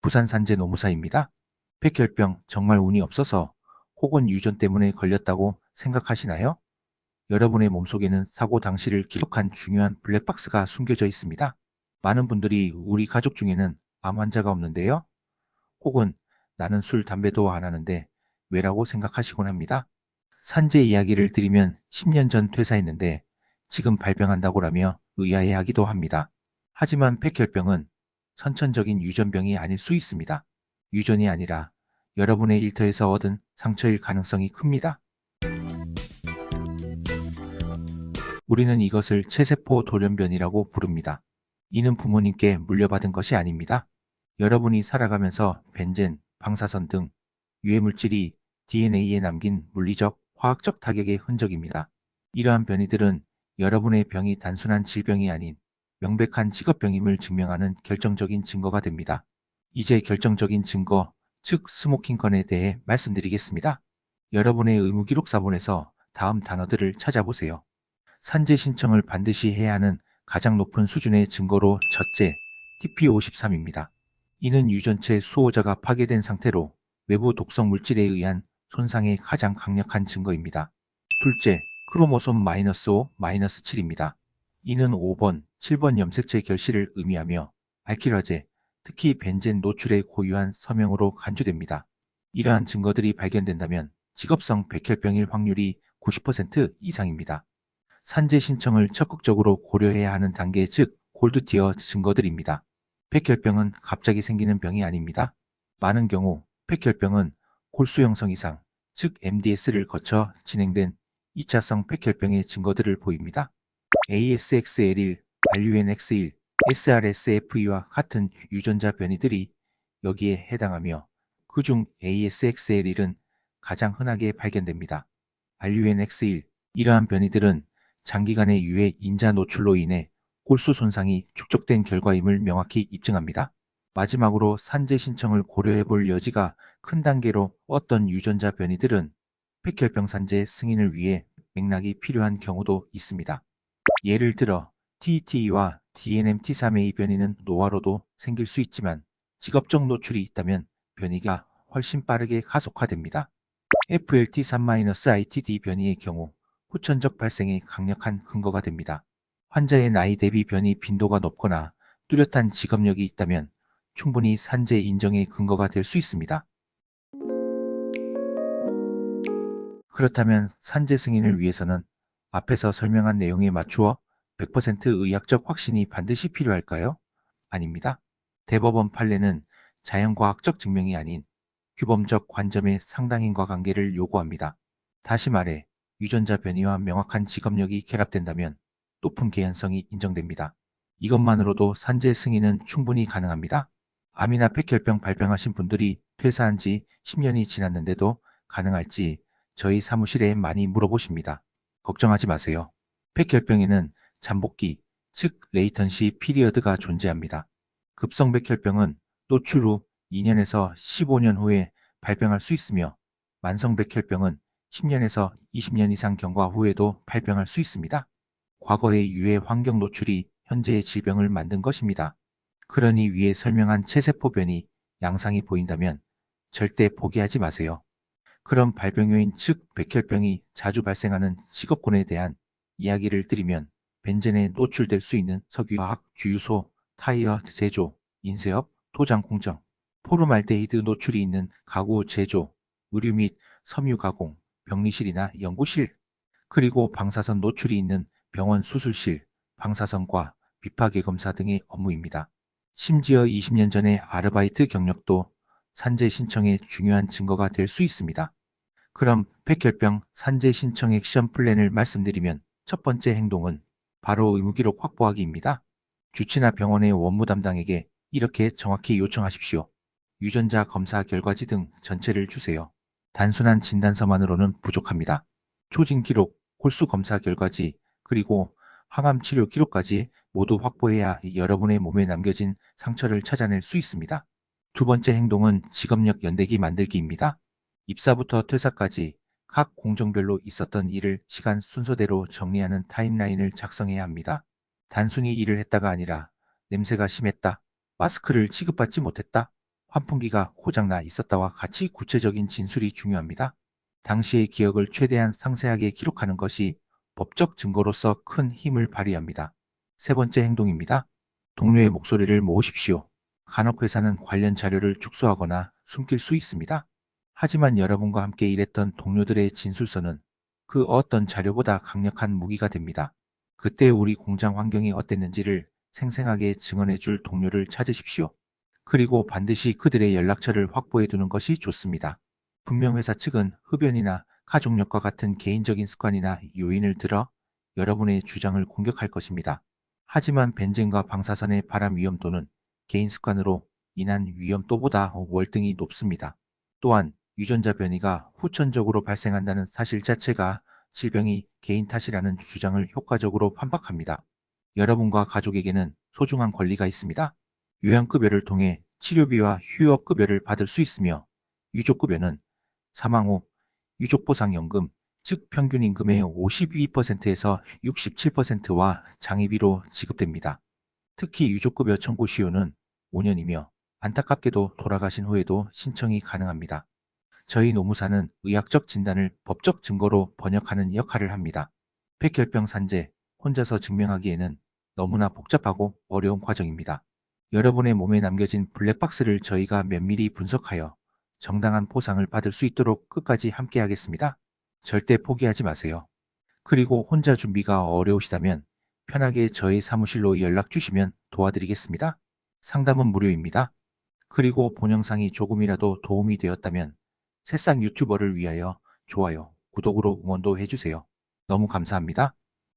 부산 산재 노무사입니다. 폐결병 정말 운이 없어서 혹은 유전 때문에 걸렸다고 생각하시나요? 여러분의 몸속에는 사고 당시를 기록한 중요한 블랙박스가 숨겨져 있습니다. 많은 분들이 우리 가족 중에는 암 환자가 없는데요. 혹은 나는 술, 담배도 안 하는데 왜라고 생각하시곤 합니다. 산재 이야기를 드리면 10년 전 퇴사했는데 지금 발병한다고라며 의아해하기도 합니다. 하지만 폐결병은 선천적인 유전병이 아닐 수 있습니다. 유전이 아니라 여러분의 일터에서 얻은 상처일 가능성이 큽니다. 우리는 이것을 체세포 돌연변이라고 부릅니다. 이는 부모님께 물려받은 것이 아닙니다. 여러분이 살아가면서 벤젠, 방사선 등 유해물질이 DNA에 남긴 물리적, 화학적 타격의 흔적입니다. 이러한 변이들은 여러분의 병이 단순한 질병이 아닌 명백한 직업병임을 증명하는 결정적인 증거가 됩니다. 이제 결정적인 증거, 즉 스모킹 건에 대해 말씀드리겠습니다. 여러분의 의무기록사본에서 다음 단어들을 찾아보세요. 산재 신청을 반드시 해야 하는 가장 높은 수준의 증거로 첫째, TP53입니다. 이는 유전체 수호자가 파괴된 상태로 외부 독성 물질에 의한 손상의 가장 강력한 증거입니다. 둘째, 크로모솜 -5, -7입니다. 이는 5번, 7번 염색체 결실을 의미하며 알키라제, 특히 벤젠 노출의 고유한 서명으로 간주됩니다. 이러한 증거들이 발견된다면 직업성 백혈병일 확률이 90% 이상입니다. 산재 신청을 적극적으로 고려해야 하는 단계, 즉 골드티어 증거들입니다. 폐결병은 갑자기 생기는 병이 아닙니다. 많은 경우 폐결병은 골수 형성 이상, 즉 MDS를 거쳐 진행된 2차성 폐결병의 증거들을 보입니다. ASXL1, RUNX1, SRSFE와 같은 유전자 변이들이 여기에 해당하며 그중 ASXL1은 가장 흔하게 발견됩니다. RUNX1, 이러한 변이들은 장기간의 유해 인자 노출로 인해 골수 손상이 축적된 결과임을 명확히 입증합니다. 마지막으로 산재 신청을 고려해 볼 여지가 큰 단계로 어떤 유전자 변이들은 폐결병 산재 승인을 위해 맥락이 필요한 경우도 있습니다. 예를 들어 TET와 DNMT3A 변이는 노화로도 생길 수 있지만 직업적 노출이 있다면 변이가 훨씬 빠르게 가속화됩니다. FLT3-ITD 변이의 경우 후천적 발생에 강력한 근거가 됩니다. 환자의 나이 대비 변이 빈도가 높거나 뚜렷한 직업력이 있다면 충분히 산재 인정의 근거가 될 수 있습니다. 그렇다면 산재 승인을 위해서는 앞에서 설명한 내용에 맞추어 100% 의학적 확신이 반드시 필요할까요? 아닙니다. 대법원 판례는 자연과학적 증명이 아닌 규범적 관점의 상당인과 관계를 요구합니다. 다시 말해 유전자 변이와 명확한 직업력이 결합된다면 높은 개연성이 인정됩니다. 이것만으로도 산재 승인은 충분히 가능합니다. 암이나 폐결병 발병하신 분들이 퇴사한 지 10년이 지났는데도 가능할지 저희 사무실에 많이 물어보십니다. 걱정하지 마세요. 폐결병에는 잠복기, 즉 레이턴시 피리어드가 존재합니다. 급성 폐결병은 노출 후 2년에서 15년 후에 발병할 수 있으며 만성 폐결병은 10년에서 20년 이상 경과 후에도 발병할 수 있습니다. 과거의 유해 환경 노출이 현재의 질병을 만든 것입니다. 그러니 위에 설명한 체세포 변이 양상이 보인다면 절대 포기하지 마세요. 그럼 발병 요인, 즉 백혈병이 자주 발생하는 직업군에 대한 이야기를 드리면 벤젠에 노출될 수 있는 석유화학, 주유소, 타이어 제조, 인쇄업, 도장 공정, 포름알데히드 노출이 있는 가구 제조, 의류 및 섬유 가공, 병리실이나 연구실, 그리고 방사선 노출이 있는 병원 수술실, 방사선과 비파계 검사 등의 업무입니다. 심지어 20년 전의 아르바이트 경력도 산재 신청의 중요한 증거가 될 수 있습니다. 그럼 폐결병 산재 신청 액션 플랜을 말씀드리면 첫 번째 행동은 바로 의무기록 확보하기입니다. 주치나 병원의 원무 담당에게 이렇게 정확히 요청하십시오. 유전자 검사 결과지 등 전체를 주세요. 단순한 진단서만으로는 부족합니다. 초진 기록, 홀수 검사 결과지, 그리고 항암 치료 기록까지 모두 확보해야 여러분의 몸에 남겨진 상처를 찾아낼 수 있습니다. 두 번째 행동은 직업력 연대기 만들기입니다. 입사부터 퇴사까지 각 공정별로 있었던 일을 시간 순서대로 정리하는 타임라인을 작성해야 합니다. 단순히 일을 했다가 아니라 냄새가 심했다, 마스크를 지급받지 못했다, 환풍기가 고장나 있었다와 같이 구체적인 진술이 중요합니다. 당시의 기억을 최대한 상세하게 기록하는 것이 법적 증거로서 큰 힘을 발휘합니다. 세 번째 행동입니다. 동료의 목소리를 모으십시오. 간혹 회사는 관련 자료를 축소하거나 숨길 수 있습니다. 하지만 여러분과 함께 일했던 동료들의 진술서는 그 어떤 자료보다 강력한 무기가 됩니다. 그때 우리 공장 환경이 어땠는지를 생생하게 증언해 줄 동료를 찾으십시오. 그리고 반드시 그들의 연락처를 확보해 두는 것이 좋습니다. 분명 회사 측은 흡연이나 가족력과 같은 개인적인 습관이나 요인을 들어 여러분의 주장을 공격할 것입니다. 하지만 벤젠과 방사선의 발암 위험도는 개인 습관으로 인한 위험도보다 월등히 높습니다. 또한 유전자 변이가 후천적으로 발생한다는 사실 자체가 질병이 개인 탓이라는 주장을 효과적으로 반박합니다. 여러분과 가족에게는 소중한 권리가 있습니다. 요양급여를 통해 치료비와 휴업급여를 받을 수 있으며 유족급여는 사망 후 유족보상연금, 즉 평균 임금의 52%에서 67%와 장의비로 지급됩니다. 특히 유족급여 청구 시효는 5년이며 안타깝게도 돌아가신 후에도 신청이 가능합니다. 저희 노무사는 의학적 진단을 법적 증거로 번역하는 역할을 합니다. 백혈병 산재, 혼자서 증명하기에는 너무나 복잡하고 어려운 과정입니다. 여러분의 몸에 남겨진 블랙박스를 저희가 면밀히 분석하여 정당한 보상을 받을 수 있도록 끝까지 함께하겠습니다. 절대 포기하지 마세요. 그리고 혼자 준비가 어려우시다면 편하게 저희 사무실로 연락 주시면 도와드리겠습니다. 상담은 무료입니다. 그리고 본 영상이 조금이라도 도움이 되었다면 새싹 유튜버를 위하여 좋아요, 구독으로 응원도 해주세요. 너무 감사합니다.